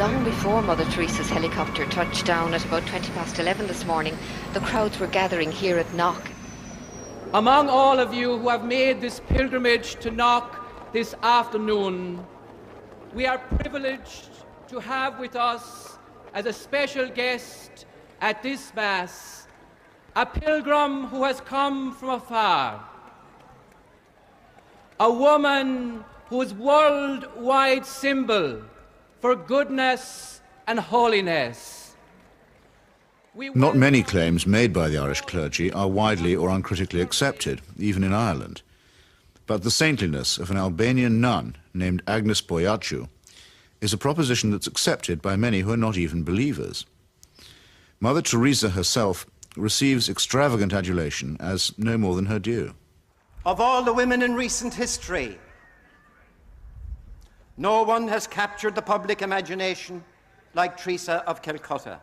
Long before Mother Teresa's helicopter touched down at about 11:20 this morning, the crowds were gathering here at Knock. Among all of you who have made this pilgrimage to Knock this afternoon, we are privileged to have with us as a special guest at this Mass a pilgrim who has come from afar, a woman whose worldwide symbol for goodness and holiness. Not many claims made by the Irish clergy are widely or uncritically accepted, even in Ireland. But the saintliness of an Albanian nun named Agnes Boyaciu is a proposition that's accepted by many who are not even believers. Mother Teresa herself receives extravagant adulation as no more than her due. Of all the women in recent history, no one has captured the public imagination like Teresa of Calcutta.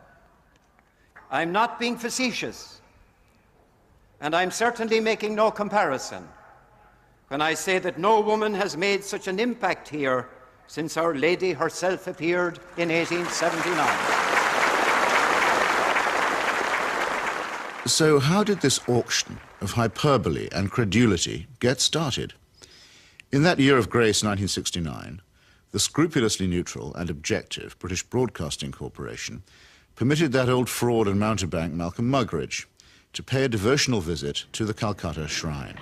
I'm not being facetious, and I'm certainly making no comparison when I say that no woman has made such an impact here since Our Lady herself appeared in 1879. So how did this auction of hyperbole and credulity get started? In that year of grace, 1969, the scrupulously neutral and objective British Broadcasting Corporation permitted that old fraud and mountebank Malcolm Muggeridge to pay a devotional visit to the Calcutta Shrine.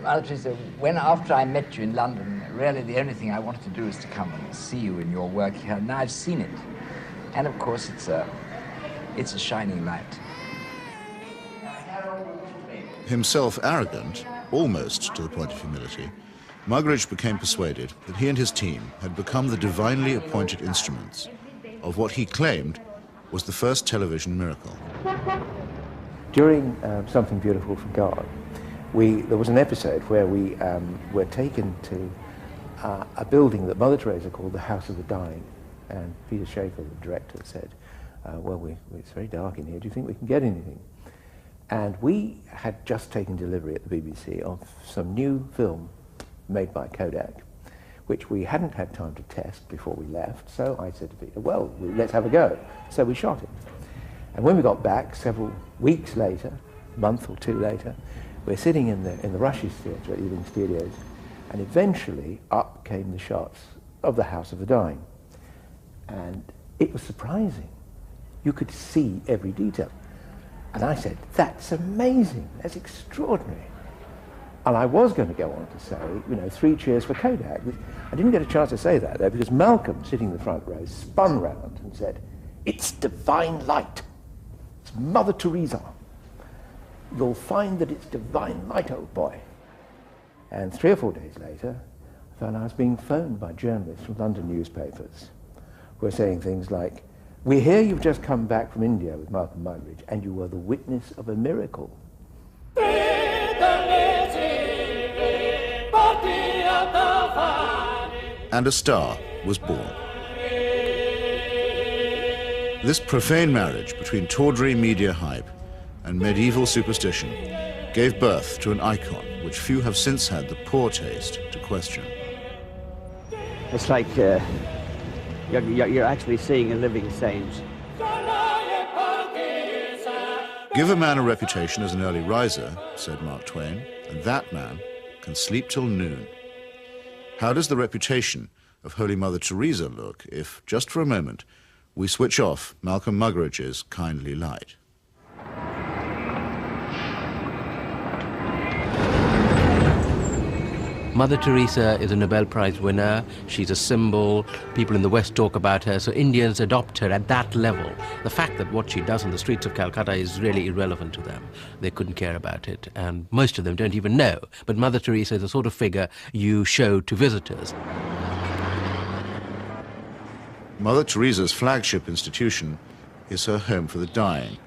Mother Teresa, after I met you in London, really the only thing I wanted to do is to come and see you in your work here. Now I've seen it. And of course it's a shining light. Himself arrogant, almost to the point of humility, Muggeridge became persuaded that he and his team had become the divinely appointed instruments of what he claimed was the first television miracle. During Something Beautiful for God, there was an episode where we were taken to a building that Mother Teresa called the House of the Dying. And Peter Schaefer, the director, said, it's very dark in here, do you think we can get anything? And we had just taken delivery at the BBC of some new film made by Kodak, which we hadn't had time to test before we left. So I said to Peter, well, let's have a go. So we shot it. And when we got back, several weeks later, a month or two later, we're sitting in the Rushes Theatre at Ealing Studios, and eventually up came the shots of the House of the Dying. And it was surprising. You could see every detail. And I said, that's amazing, that's extraordinary. And I was going to go on to say, 3 cheers for Kodak. I didn't get a chance to say that though, because Malcolm, sitting in the front row, spun round and said, it's divine light. It's Mother Teresa. You'll find that it's divine light, old boy. And 3 or 4 days later, I found I was being phoned by journalists from London newspapers who were saying things like, we hear you've just come back from India with Malcolm Muggeridge, and you were the witness of a miracle. And a star was born. This profane marriage between tawdry media hype and medieval superstition gave birth to an icon which few have since had the poor taste to question. It's like you're actually seeing a living saint. Give a man a reputation as an early riser, said Mark Twain, and that man can sleep till noon. How does the reputation of Holy Mother Teresa look if, just for a moment, we switch off Malcolm Muggeridge's kindly light? Mother Teresa is a Nobel Prize winner. She's a symbol. People in the West talk about her, so Indians adopt her at that level. The fact that what she does on the streets of Calcutta is really irrelevant to them. They couldn't care about it, and most of them don't even know. But Mother Teresa is the sort of figure you show to visitors. Mother Teresa's flagship institution is her home for the dying,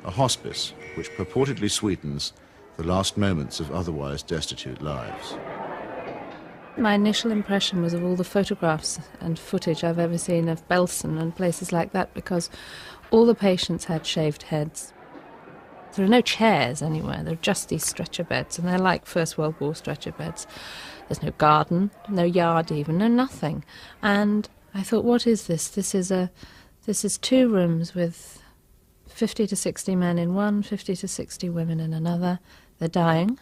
a hospice which purportedly sweetens the last moments of otherwise destitute lives. My initial impression was of all the photographs and footage I've ever seen of Belsen and places like that, because all the patients had shaved heads. There are no chairs anywhere, there are just these stretcher beds, and they're like First World War stretcher beds. There's no garden, no yard even, no nothing. And I thought, what is this? This is 2 rooms with 50 to 60 men in one, 50 to 60 women in another. They're dying.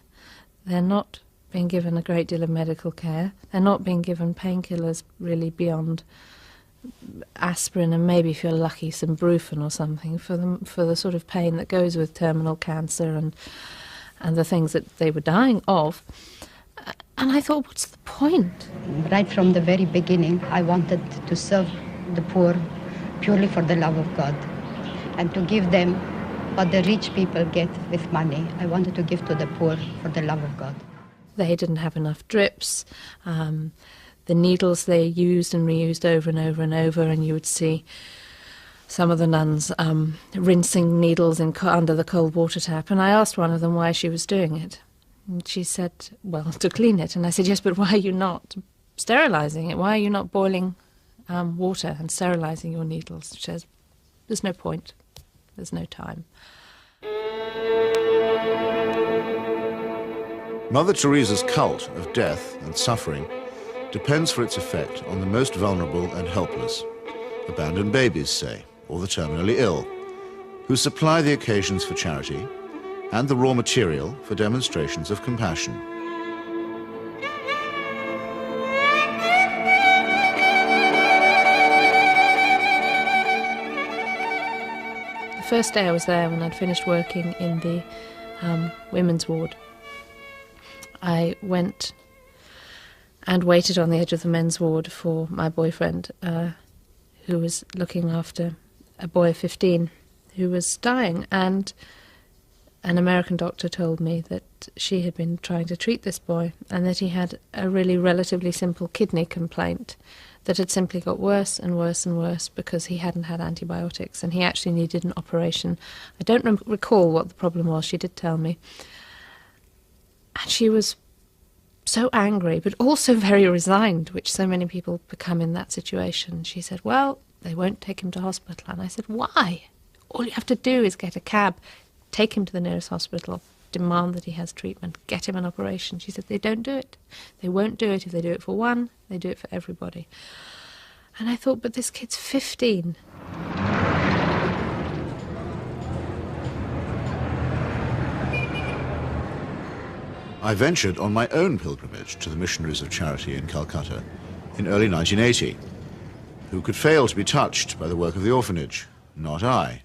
They're not being given a great deal of medical care. They're not being given painkillers really beyond aspirin and maybe, if you're lucky, some Brufen or something for the sort of pain that goes with terminal cancer and the things that they were dying of. And I thought, what's the point? Right from the very beginning, I wanted to serve the poor purely for the love of God and to give them what the rich people get with money. I wanted to give to the poor for the love of God. They didn't have enough drips. The needles they used and reused over and over and over, and you would see some of the nuns rinsing needles under the cold water tap. And I asked one of them why she was doing it. And she said, well, to clean it. And I said, yes, but why are you not sterilising it? Why are you not boiling water and sterilising your needles? She says, there's no point. There's no time. Mother Teresa's cult of death and suffering depends for its effect on the most vulnerable and helpless, abandoned babies, say, or the terminally ill, who supply the occasions for charity and the raw material for demonstrations of compassion. The first day I was there, when I'd finished working in the women's ward, I went and waited on the edge of the men's ward for my boyfriend, who was looking after a boy of 15 who was dying. And an American doctor told me that she had been trying to treat this boy and that he had a really relatively simple kidney complaint that had simply got worse and worse and worse because he hadn't had antibiotics, and he actually needed an operation. I don't recall what the problem was. She did tell me. And she was so angry, but also very resigned, which so many people become in that situation. She said, well, they won't take him to hospital. And I said, why? All you have to do is get a cab, take him to the nearest hospital, demand that he has treatment, get him an operation. She said, they don't do it. They won't do it. If they do it for one, they do it for everybody. And I thought, but this kid's 15. I ventured on my own pilgrimage to the Missionaries of Charity in Calcutta in early 1980. Who could fail to be touched by the work of the orphanage? Not I,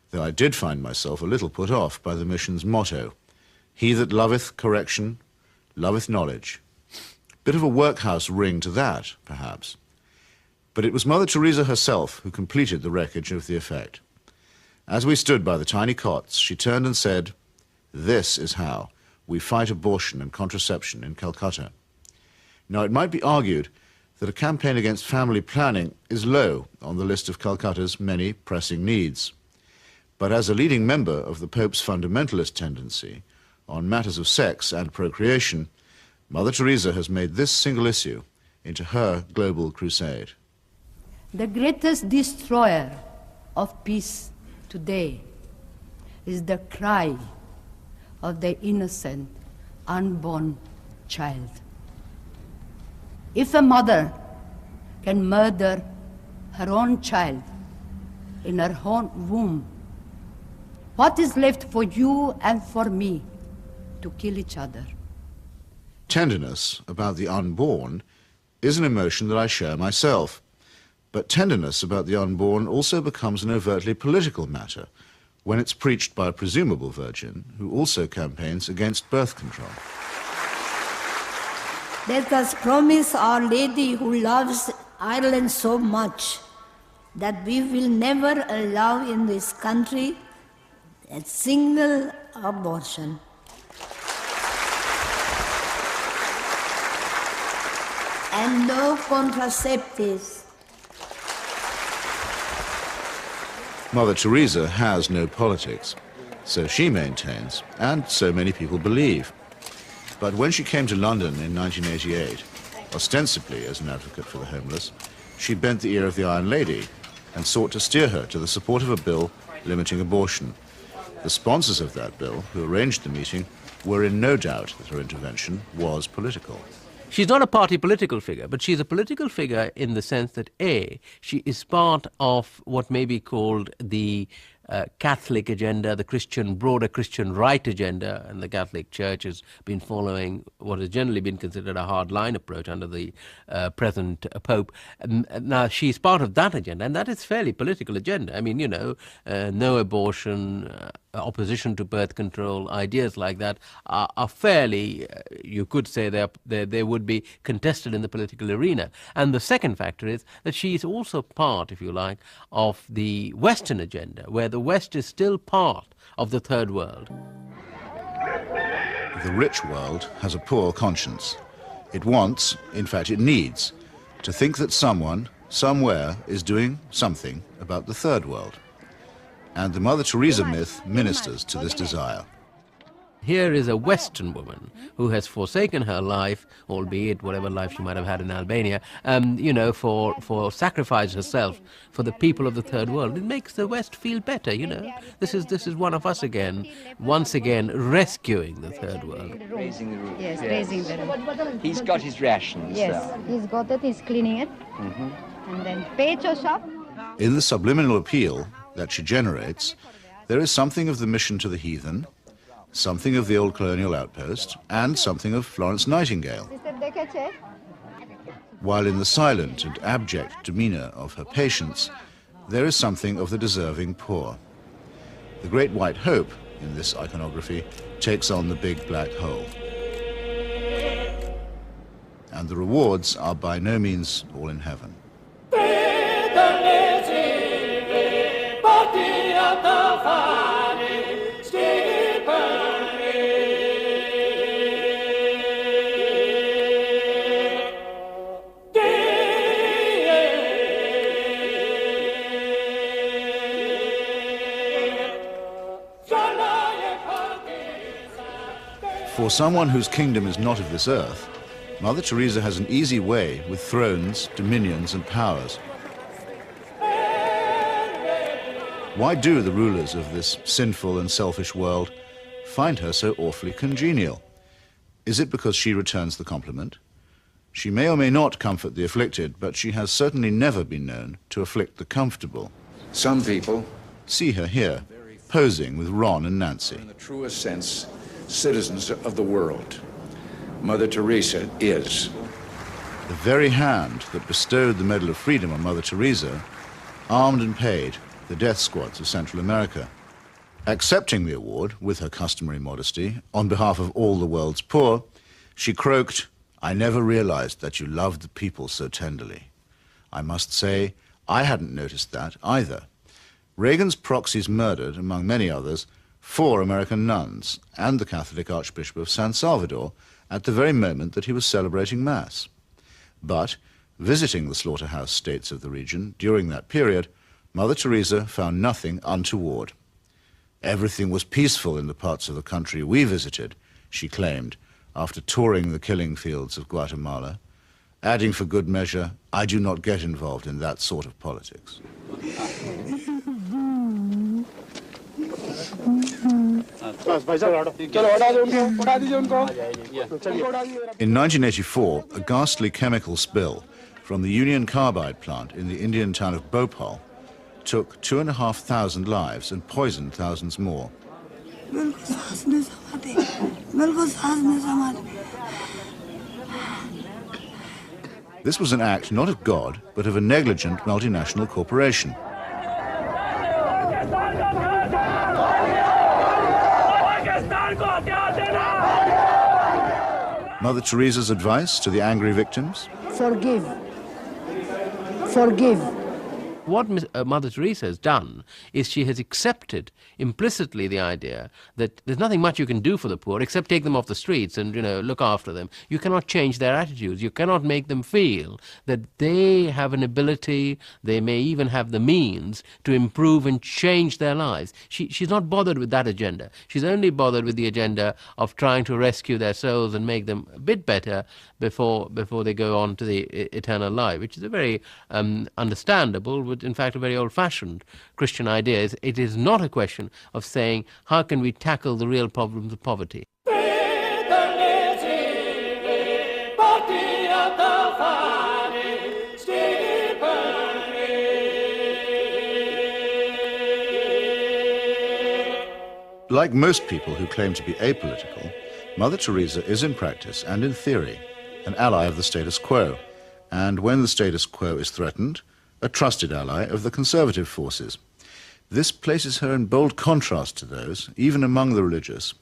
though I did find myself a little put off by the mission's motto, he that loveth correction, loveth knowledge. Bit of a workhouse ring to that, perhaps. But it was Mother Teresa herself who completed the wreckage of the effect. As we stood by the tiny cots, she turned and said, this is how we fight abortion and contraception in Calcutta. Now, it might be argued that a campaign against family planning is low on the list of Calcutta's many pressing needs. But as a leading member of the Pope's fundamentalist tendency on matters of sex and procreation, Mother Teresa has made this single issue into her global crusade. The greatest destroyer of peace today is the cry of the innocent, unborn child. If a mother can murder her own child in her own womb, what is left for you and for me to kill each other? Tenderness about the unborn is an emotion that I share myself. But tenderness about the unborn also becomes an overtly political matter when it's preached by a presumable virgin who also campaigns against birth control. Let us promise Our Lady, who loves Ireland so much, that we will never allow in this country a single abortion. And no contraceptives. Mother Teresa has no politics, so she maintains, and so many people believe. But when she came to London in 1988, ostensibly as an advocate for the homeless, she bent the ear of the Iron Lady and sought to steer her to the support of a bill limiting abortion. The sponsors of that bill, who arranged the meeting, were in no doubt that her intervention was political. She's not a party political figure, but she's a political figure in the sense that, A, she is part of what may be called the Catholic agenda, the broader Christian right agenda, and the Catholic Church has been following what has generally been considered a hard-line approach under the present Pope. Now, she's part of that agenda, and that is fairly political agenda. I mean, you know, no abortion, opposition to birth control, ideas like that are fairly, you could say they would be contested in the political arena. And the second factor is that she is also part, if you like, of the Western agenda, where the West is still part of the third world. The rich world has a poor conscience. It wants, in fact it needs, to think that someone, somewhere, is doing something about the third world. And the Mother Teresa myth ministers to this desire. Here is a Western woman who has forsaken her life, albeit whatever life she might have had in Albania, you know, for sacrifice herself for the people of the third world. It makes the West feel better, you know. This is one of us again, once again rescuing the third world. Raising the roof. Yes, raising the roof. He's got his rations. Yes, he's got it, he's cleaning it. And then pecho shop. In the subliminal appeal that she generates, there is something of the mission to the heathen, something of the old colonial outpost, and something of Florence Nightingale. While in the silent and abject demeanour of her patients, there is something of the deserving poor. The great white hope in this iconography takes on the big black hole. And the rewards are by no means all in heaven. For someone whose kingdom is not of this earth, Mother Teresa has an easy way with thrones, dominions, and powers. Why do the rulers of this sinful and selfish world find her so awfully congenial? Is it because she returns the compliment? She may or may not comfort the afflicted, but she has certainly never been known to afflict the comfortable. Some people see her here, posing with Ron and Nancy. In the truest sense, citizens of the world. Mother Teresa is. The very hand that bestowed the Medal of Freedom on Mother Teresa armed and paid the death squads of Central America. Accepting the award, with her customary modesty, on behalf of all the world's poor, she croaked, "I never realized that you loved the people so tenderly." I must say, I hadn't noticed that either. Reagan's proxies murdered, among many others, 4 American nuns and the Catholic Archbishop of San Salvador at the very moment that he was celebrating Mass. But, visiting the slaughterhouse states of the region during that period, Mother Teresa found nothing untoward. Everything was peaceful in the parts of the country we visited, she claimed, after touring the killing fields of Guatemala, adding for good measure, "I do not get involved in that sort of politics." In 1984, a ghastly chemical spill from the Union Carbide plant in the Indian town of Bhopal took 2,500 lives and poisoned thousands more. This was an act not of God, but of a negligent multinational corporation. Mother Teresa's advice to the angry victims? Forgive. Forgive. What Mother Teresa has done is she has accepted implicitly the idea that there's nothing much you can do for the poor except take them off the streets and, you know, look after them. You cannot change their attitudes. You cannot make them feel that they have an ability, they may even have the means to improve and change their lives. She's not bothered with that agenda. She's only bothered with the agenda of trying to rescue their souls and make them a bit better before they go on to the eternal life, which is a very understandable, but in fact a very old-fashioned Christian idea. It is not a question of saying, how can we tackle the real problems of poverty? Like most people who claim to be apolitical, Mother Teresa is in practice and in theory an ally of the status quo, and when the status quo is threatened, a trusted ally of the conservative forces. This places her in bold contrast to those, even among the religious,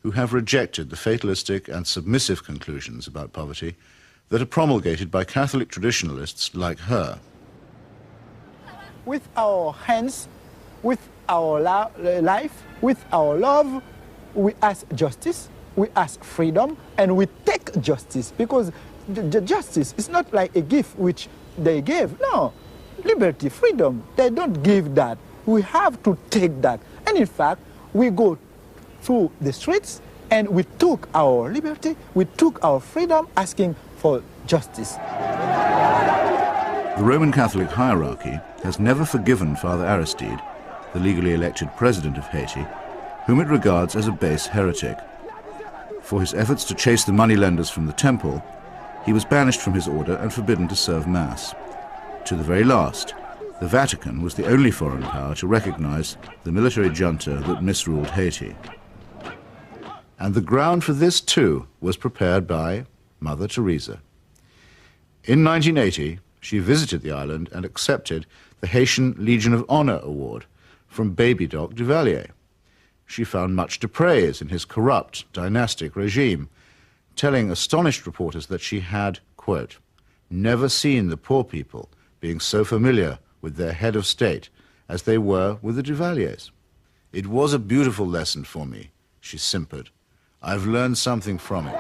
who have rejected the fatalistic and submissive conclusions about poverty that are promulgated by Catholic traditionalists like her. With our hands, with our life, with our love, we ask justice, we ask freedom, and we take justice, because justice is not like a gift which they gave. No, liberty, freedom, they don't give that. We have to take that. And in fact, we go through the streets and we took our liberty, we took our freedom, asking for justice. The Roman Catholic hierarchy has never forgiven Father Aristide, the legally elected president of Haiti, whom it regards as a base heretic. For his efforts to chase the moneylenders from the temple, he was banished from his order and forbidden to serve Mass. To the very last, the Vatican was the only foreign power to recognize the military junta that misruled Haiti. And the ground for this, too, was prepared by Mother Teresa. In 1980, she visited the island and accepted the Haitian Legion of Honor Award from Baby Doc Duvalier. She found much to praise in his corrupt, dynastic regime, telling astonished reporters that she had, quote, never seen the poor people being so familiar with their head of state as they were with the Duvaliers. It was a beautiful lesson for me, she simpered. I've learned something from it.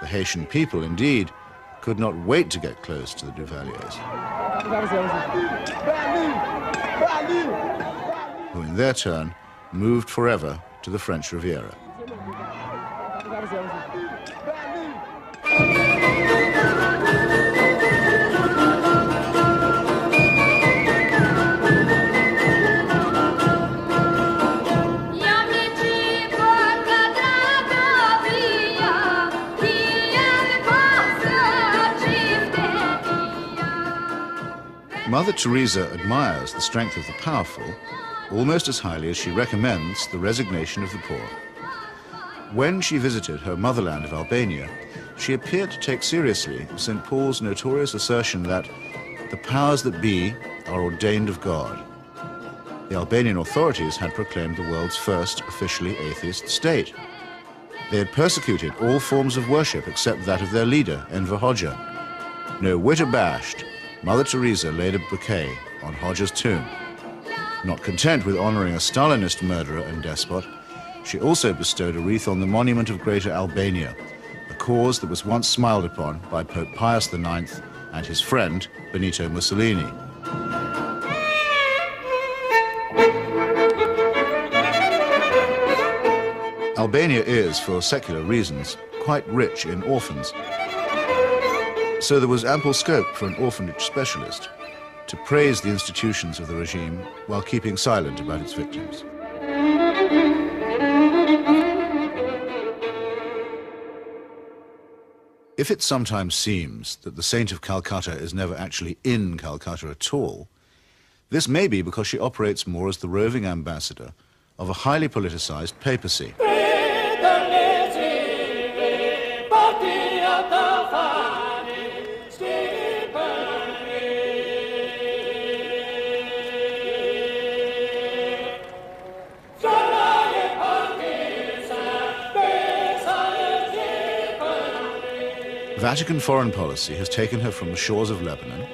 The Haitian people, indeed, could not wait to get close to the Duvaliers, who in their turn moved forever to the French Riviera. Mother Teresa admires the strength of the powerful almost as highly as she recommends the resignation of the poor. When she visited her motherland of Albania, she appeared to take seriously St. Paul's notorious assertion that the powers that be are ordained of God. The Albanian authorities had proclaimed the world's first officially atheist state. They had persecuted all forms of worship except that of their leader, Enver Hoxha. No whit abashed, Mother Teresa laid a bouquet on Hoxha's tomb. Not content with honoring a Stalinist murderer and despot, she also bestowed a wreath on the monument of Greater Albania, a cause that was once smiled upon by Pope Pius IX and his friend, Benito Mussolini. Albania is, for secular reasons, quite rich in orphans. So there was ample scope for an orphanage specialist to praise the institutions of the regime while keeping silent about its victims. If it sometimes seems that the Saint of Calcutta is never actually in Calcutta at all, this may be because she operates more as the roving ambassador of a highly politicized papacy. Vatican foreign policy has taken her from the shores of Lebanon,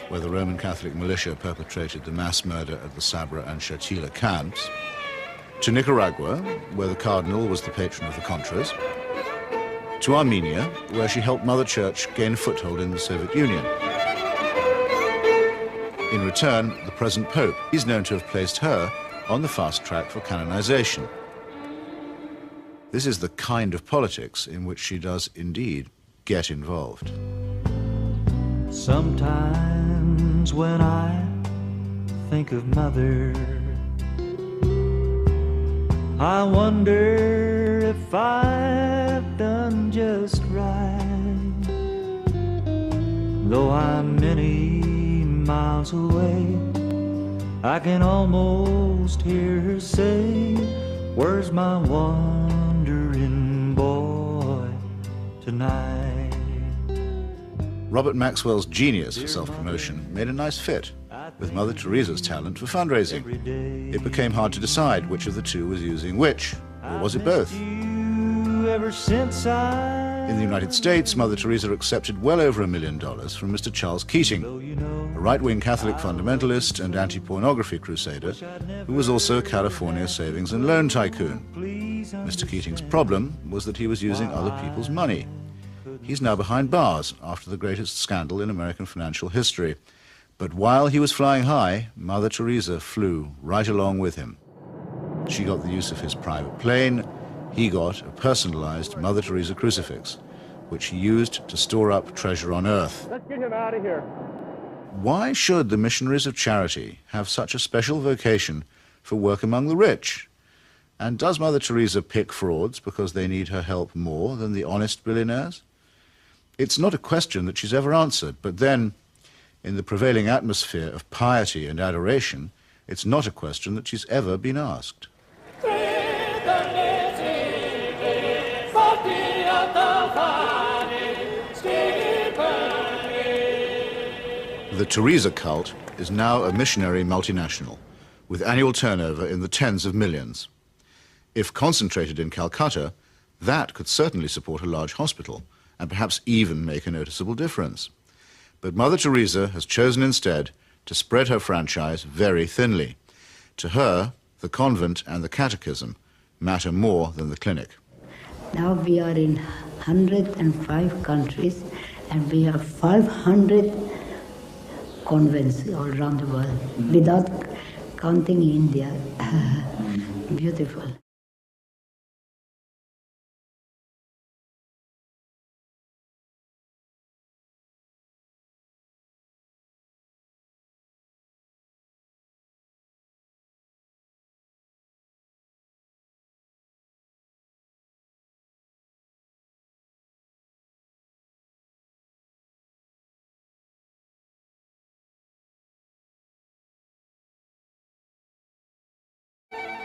where the Roman Catholic militia perpetrated the mass murder at the Sabra and Shatila camps, to Nicaragua, where the Cardinal was the patron of the Contras, to Armenia, where she helped Mother Church gain a foothold in the Soviet Union. In return, the present Pope is known to have placed her on the fast track for canonization. This is the kind of politics in which she does indeed get involved. Sometimes when I think of Mother, I wonder if I've done just right. Though I'm many miles away, I can almost hear her say, where's my wandering boy tonight? Robert Maxwell's genius for self-promotion made a nice fit with Mother Teresa's talent for fundraising. It became hard to decide which of the two was using which, or was it both? Ever since In the United States, Mother Teresa accepted well over $1 million from Mr. Charles Keating, a right-wing Catholic fundamentalist and anti-pornography crusader who was also a California savings and loan tycoon. Mr. Keating's problem was that he was using other people's money. He's now behind bars after the greatest scandal in American financial history. But while he was flying high, Mother Teresa flew right along with him. She got the use of his private plane. He got a personalized Mother Teresa crucifix, which he used to store up treasure on earth. Let's get him out of here. Why should the missionaries of charity have such a special vocation for work among the rich? And does Mother Teresa pick frauds because they need her help more than the honest billionaires? It's not a question that she's ever answered, but then, in the prevailing atmosphere of piety and adoration, it's not a question that she's ever been asked. The Teresa cult is now a missionary multinational, with annual turnover in the tens of millions. If concentrated in Calcutta, that could certainly support a large hospital, and perhaps even make a noticeable difference. But Mother Teresa has chosen instead to spread her franchise very thinly. To her, the convent and the catechism matter more than the clinic. Now we are in 105 countries and we have 500 convents all around the world, without counting India. Beautiful.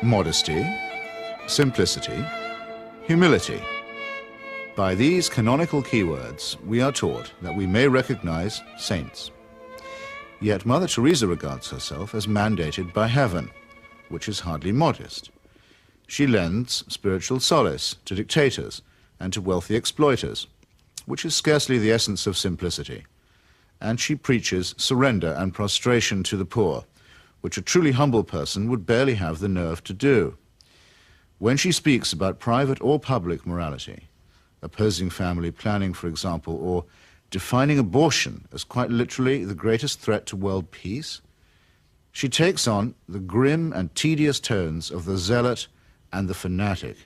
Modesty, simplicity, humility. By these canonical keywords, we are taught that we may recognize saints. Yet Mother Teresa regards herself as mandated by heaven, which is hardly modest. She lends spiritual solace to dictators and to wealthy exploiters, which is scarcely the essence of simplicity. And she preaches surrender and prostration to the poor, which a truly humble person would barely have the nerve to do. When she speaks about private or public morality, opposing family planning, for example, or defining abortion as quite literally the greatest threat to world peace, she takes on the grim and tedious tones of the zealot and the fanatic.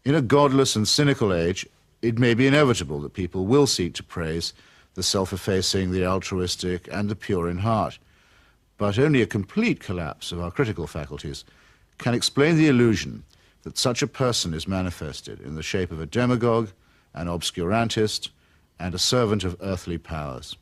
In a godless and cynical age, it may be inevitable that people will seek to praise the self-effacing, the altruistic, and the pure in heart. But only a complete collapse of our critical faculties can explain the illusion that such a person is manifested in the shape of a demagogue, an obscurantist, and a servant of earthly powers.